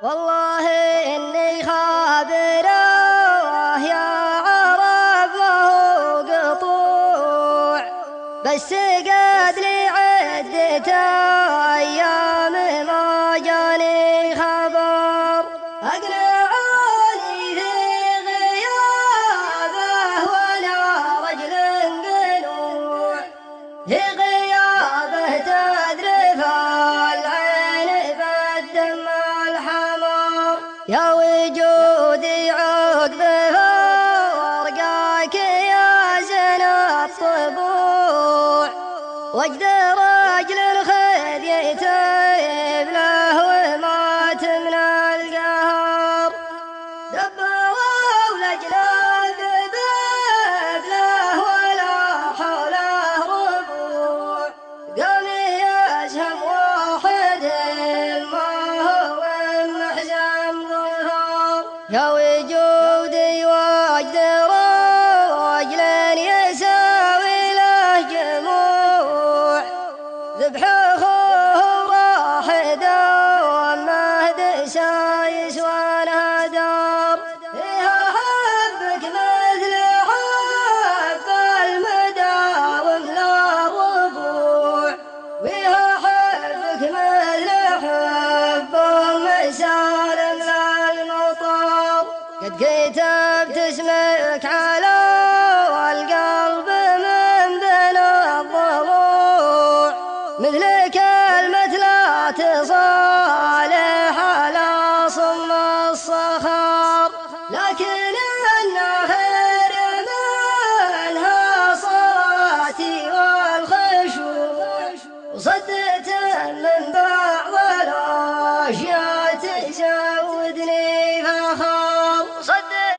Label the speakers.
Speaker 1: والله إني خابره يا عرب وهو قطوع، بس قد لي عدة أيام ما جاني خبر. أقنعوني في غيابه ولا رجل قنوع، في غيابه تذرف العين بالدم الحمر. يا وجودي عقب فرقاك يا زين الطبوع، وجد رجل الخذ يتيب له ومات من القهر. دبروا لجلال باب له ولا حوله ربوع، قام يسهم واحد ما هو محزن ظهر. يا وجودي وجد رجل يساوي له جموع، ذبح اخوه راح دوامه دسا يسوى الهدر. فيها حبك مثل حب المداوم لا ربوع، ويها حبك مثل حب مسالم للمطر. قد كتبت اسمك على القلب من بين الضلوع، مثل كلمة لا تصالح على صم الصخر. لكن النهر منها صلاتي والخشوع، وصدت